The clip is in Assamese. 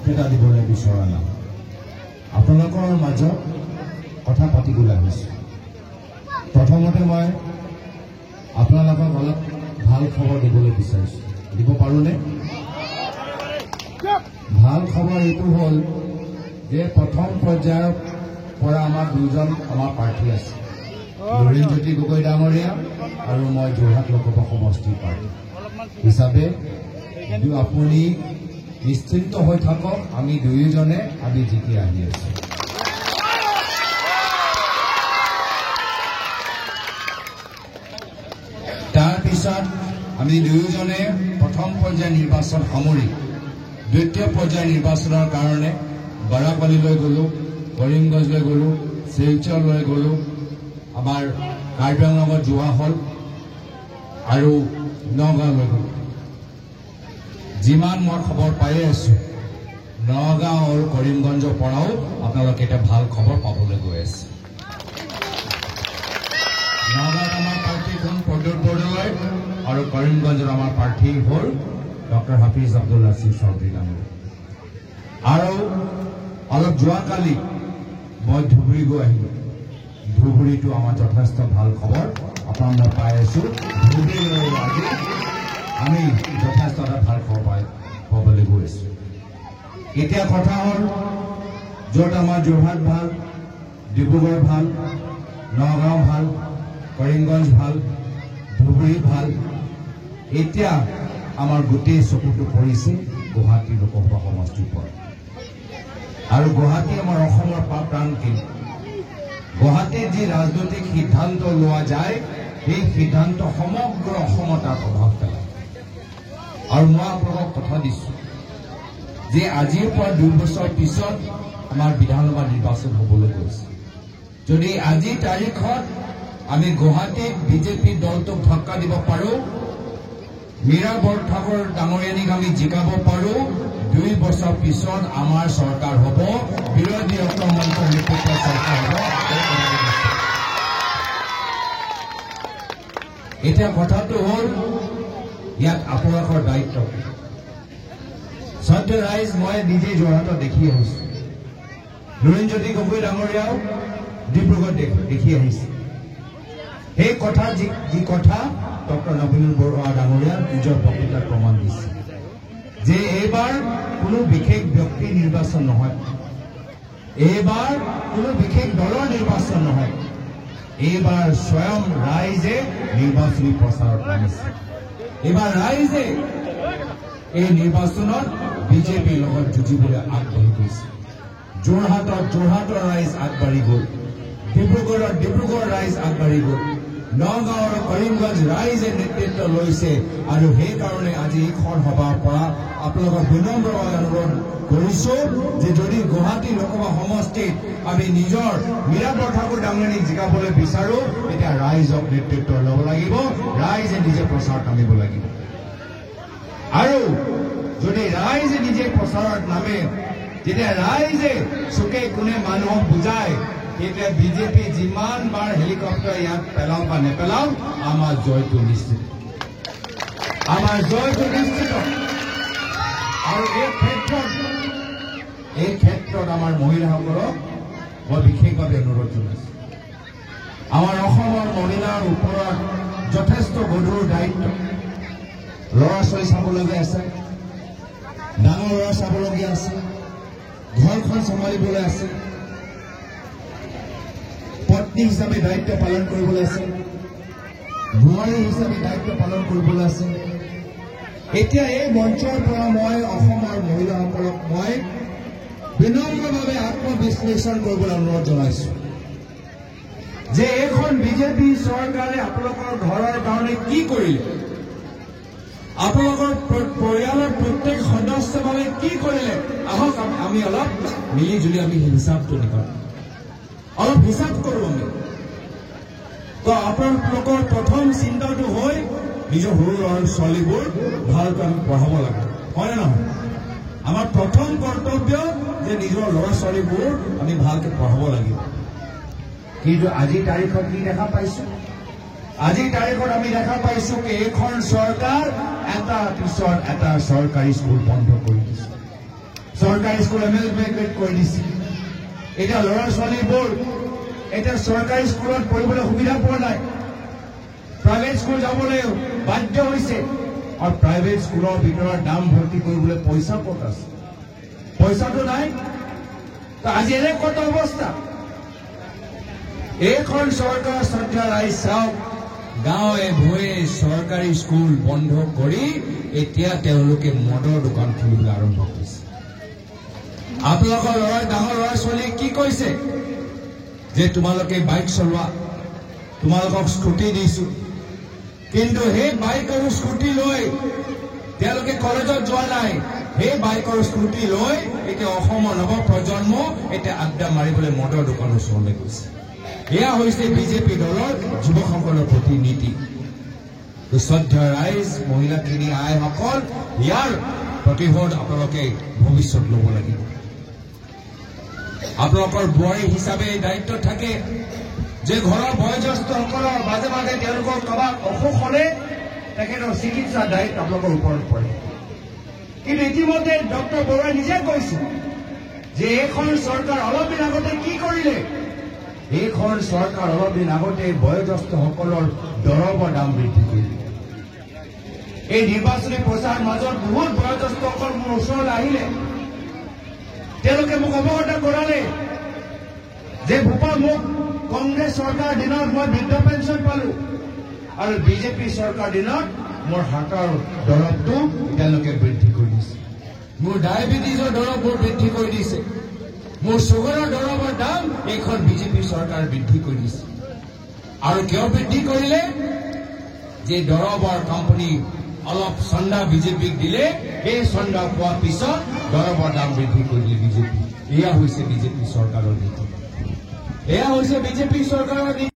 বক্তৃতা দিবলৈ বিচৰা নাই আপোনালোকৰ মাজত কথা পাতিবলৈ আহিছোঁ প্ৰথমতে মই আপোনালোকক অলপ ভাল খবৰ দিবলৈ বিচাৰিছোঁ দিব পাৰোঁনে ভাল খবৰ এইটো হ'ল যে প্ৰথম পৰ্যায়ৰ পৰা আমাৰ দুজন আমাৰ প্ৰাৰ্থী আছে লুৰিণজ্যোতি গগৈ ডাঙৰীয়া আৰু মই যোৰহাট লোকসভা সমষ্টিৰ প্ৰাৰ্থী হিচাপে আপুনি নিশ্চিন্ত হৈ থাকক আমি দুয়োজনে আমি জিকি আহি আছোঁ তাৰপিছত আমি দুয়োজনে প্ৰথম পৰ্যায়ৰ নিৰ্বাচন সামৰি দ্বিতীয় পৰ্যায়ৰ নিৰ্বাচনৰ কাৰণে বাৰাকলীলৈ গ'লোঁ কৰিমগঞ্জলৈ গ'লোঁ শিলচৰলৈ গ'লোঁ আমাৰ কাৰ্বি আংলঙত যোৱা হ'ল আৰু নগাঁৱলৈ গ'লোঁ যিমান মই খবৰ পাই আছোঁ নগাঁও আৰু কৰিমগঞ্জৰ পৰাও আপোনালোকে এটা ভাল খবৰ পাবলৈ গৈ আছে নগাঁৱত আমাৰ প্ৰাৰ্থীখন প্ৰদ্যুৎ বৰদলৈ আৰু কৰিমগঞ্জত আমাৰ প্ৰাৰ্থী হ'ল ডক্টৰ হাফিজ আব্দুল নাছিৰ চৌধুৰী ডাঙৰীয়া আৰু অলপ যোৱাকালি মই ধুবুৰী গৈ আহিলোঁ ধুবুৰীটো আমাৰ যথেষ্ট ভাল খবৰ আপোনালোকে পাই আছোঁ ধুবুৰীলৈ আজি আমি যথেষ্ট এটা ভাল খবৰ পাবলৈ গৈ আছোঁ এতিয়া কথা হ'ল য'ত আমাৰ যোৰহাট ভাল ডিব্ৰুগড় ভাল নগাঁও ভাল কৰিমগঞ্জ ভাল ধুবুৰী ভাল এতিয়া আমাৰ গোটেই চকুটো পৰিছে গুৱাহাটী লোকসভা সমষ্টিৰ পৰা আৰু গুৱাহাটী আমাৰ অসমৰ প্ৰাণকেন্দ্ৰ গুৱাহাটীত যি ৰাজনৈতিক সিদ্ধান্ত লোৱা যায় সেই সিদ্ধান্ত সমগ্ৰ অসমত তাৰ প্ৰভাৱ পেলায় আৰু মই আপোনালোকক কথা দিছোঁ যে আজিৰ পৰা 2 বছৰ পিছত আমাৰ বিধানসভা নিৰ্বাচন হ'বলৈ গৈছে যদি আজিৰ তাৰিখত আমি গুৱাহাটীত বিজেপি দলটোক ধাক্কা দিব পাৰোঁ মীৰা বৰঠাকুৰ ডাঙৰীয়ানীক আমি জিকাব পাৰোঁ 2 বছৰ পিছত আমাৰ চৰকাৰ হ'ব বিৰোধী অকমন্ত্ৰৰ নেতৃত্বৰ চৰকাৰ হ'ব এতিয়া কথাটো হ'ল ইয়াত আপোনালোকৰ দায়িত্ব সত্য ৰাইজ মই নিজে যোৰহাটত দেখি আহিছোঁ লুৰিণজ্যোতি গগৈ ডাঙৰীয়াও ডিব্ৰুগড়ত দেখি আহিছে সেই কথা যি কথা ডক্টৰ নবীন বৰুৱা ডাঙৰীয়া নিজৰ বক্তৃতাত প্ৰমাণ দিছে যে এইবাৰ কোনো বিশেষ ব্যক্তি নিৰ্বাচন নহয় এইবাৰ কোনো বিশেষ দলৰ নিৰ্বাচন নহয় এইবাৰ স্বয়ং ৰাইজে নিৰ্বাচনী প্ৰচাৰত নামিছে এইবাৰ ৰাইজে এই নিৰ্বাচনত বিজেপিৰ লগত যুঁজিবলৈ আগবাঢ়ি গৈছে যোৰহাটৰ ৰাইজ আগবাঢ়ি গ'ল ডিব্ৰুগড়ৰ ৰাইজ আগবাঢ়ি গ'ল নগাঁও আৰু কৰিমগঞ্জ ৰাইজে নেতৃত্ব লৈছে আৰু সেইকাৰণে আজি এইখন সভাৰ পৰা আপোনালোকক বিনম্ৰভাৱে অনুৰোধ কৰিছোঁ যে যদি গুৱাহাটী লোকসভা সমষ্টিত আমি নিজৰ মীৰা বৰঠাকুৰ ডাঙৰীয়ানীক জিকাবলৈ বিচাৰোঁ তেতিয়া ৰাইজক নেতৃত্ব ল'ব লাগিব ৰাইজে নিজে প্ৰচাৰত নামিব লাগিব আৰু যদি ৰাইজে নিজে প্ৰচাৰত নামে তেতিয়া ৰাইজে চুকে কোণে মানুহক বুজায় তেতিয়া বিজেপি যিমান বাৰ হেলিকপ্টাৰ ইয়াত পেলাও বা নেপেলাও আমাৰ জয়টো নিশ্চিত আৰু এই ক্ষেত্ৰত আমাৰ মহিলাসকলক মই বিশেষভাৱে অনুৰোধ জনাইছোঁ আমাৰ অসমৰ মহিলাৰ ওপৰত যথেষ্ট গধুৰ দায়িত্ব ল'ৰা ছোৱালী চাবলগীয়া আছে ডাঙৰ ল'ৰা চাবলগীয়া আছে ঘৰখন চম্ভালিবলৈ আছে পত্নী হিচাপে দায়িত্ব পালন কৰিবলৈ আছে বোৱাৰী হিচাপে দায়িত্ব পালন কৰিবলৈ আছে এতিয়া এই মঞ্চৰ পৰা মই অসমৰ মহিলাসকলক মই বিনম্ৰভাৱে আত্মবিশ্লেষণ কৰিবলৈ অনুৰোধ জনাইছোঁ যে এইখন বিজেপি চৰকাৰে আপোনালোকৰ ঘৰৰ কাৰণে কি কৰিলে আপোনালোকৰ পৰিয়ালৰ প্ৰত্যেক সদস্যৰ বাবে কি কৰিলে আহক আমি অলপ মিলি জুলি আমি হিচাপটো নিকালোঁ অলপ হিচাপ কৰোঁ আমি তো আপোনালোকৰ প্ৰথম চিন্তাটো হয় নিজৰ সৰু ল'ৰা ছোৱালীবোৰ ভালকৈ আমি পঢ়াব লাগে হয়নে নহয় আমাৰ প্ৰথম কৰ্তব্য যে নিজৰ ল'ৰা ছোৱালীবোৰ আমি ভালকৈ পঢ়াব লাগিব কিন্তু আজিৰ তাৰিখত কি দেখা পাইছোঁ আজিৰ তাৰিখত আমি দেখা পাইছোঁ যে এইখন চৰকাৰ এটাৰ পিছত এটা চৰকাৰী স্কুল বন্ধ কৰি দিছে চৰকাৰী স্কুল এমেলমেণ্ট কৰি দিছে। এতিয়া ল'ৰা ছোৱালীবোৰ এতিয়া চৰকাৰী স্কুলত পঢ়িবলৈ সুবিধা পোৱা নাই, প্ৰাইভেট স্কুল যাবলৈ বাধ্য হৈছে। আৰু প্ৰাইভেট স্কুলৰ ভিতৰত নাম ভৰ্তি কৰিবলৈ পইচা ক'ত আছে? পইচাটো নাই। তো আজি এনে কত অৱস্থা। এইখন চৰকাৰ শ্ৰদ্ধা ৰাইজ চাওক, গাঁৱে ভূঞে চৰকাৰী স্কুল বন্ধ কৰি এতিয়া তেওঁলোকে মদৰ দোকান খুলিবলৈ আৰম্ভ কৰিছে। আপোনালোকৰ ডাঙৰ ল'ৰা ছোৱালীক কি কৈছে যে তোমালোকে বাইক চলোৱা, তোমালোকক স্কুটি দিছো, কিন্তু সেই বাইক আৰু স্কুটি লৈ তেওঁলোকে কলেজত যোৱা নাই। সেই বাইক আৰু স্কুটি লৈ এতিয়া অসমৰ নৱ প্ৰজন্ম এতিয়া আড্ডা মাৰিবলৈ মদৰ দোকানৰ ওচৰলৈ গৈছে। এয়া হৈছে বিজেপি দলৰ যুৱকসকলৰ প্ৰতি নীতি। শ্ৰদ্ধা ৰাইজ, মহিলাখিনি, আইসকল, ইয়াৰ প্ৰতিশোধ আপোনালোকে ভৱিষ্যত ল'ব লাগিব। আপোনালোকৰ বোৱাৰী হিচাপে দায়িত্ব থাকে যে ঘৰৰ বয়োজ্যেষ্ঠসকলৰ মাজে মাজে তেওঁলোকৰ কাৰোবাৰ অসুখ হলে তেখেতৰ চিকিৎসাৰ দায়িত্ব আপোনালোকৰ ওপৰত পৰে। কিন্তু ইতিমধ্যে ডক্টৰ বৰুৱাই নিজে কৈছে যে এইখন চৰকাৰ অলপ দিন আগতে কি কৰিলে, এইখন চৰকাৰ অলপ দিন আগতে বয়োজ্যেষ্ঠসকলৰ দৰৱৰ দাম বৃদ্ধি কৰিলে। এই নিৰ্বাচনী প্ৰচাৰৰ মাজত বহুত বয়োজ্যেষ্ঠসকল মোৰ ওচৰলৈ আহিলে, তেওঁলোকে মোক অৱগত কৰালে যে ভূপা, মোক কংগ্ৰেছ চৰকাৰৰ দিনত মই বৃদ্ধ পেঞ্চন পালো আৰু বিজেপি চৰকাৰৰ দিনত মোৰ হাতৰ দৰৱটো তেওঁলোকে বৃদ্ধি কৰি দিছে, মোৰ ডায়েবেটিছৰ দৰৱবোৰ বৃদ্ধি কৰি দিছে, মোৰ চুগাৰৰ দৰৱৰ দাম এইখন বিজেপি চৰকাৰে বৃদ্ধি কৰি দিছে। আৰু কিয় বৃদ্ধি কৰিলে? যে দৰৱৰ কোম্পানী অলপ চন্দা বিজেপিক দিলে, এই চন্দা পোৱাৰ পিছত দৰৱৰ দাম বৃদ্ধি কৰিলে বিজেপি। এয়া হৈছে বিজেপি চৰকাৰৰ নীতি, এয়া হৈছে বিজেপি চৰকাৰৰ নীতি।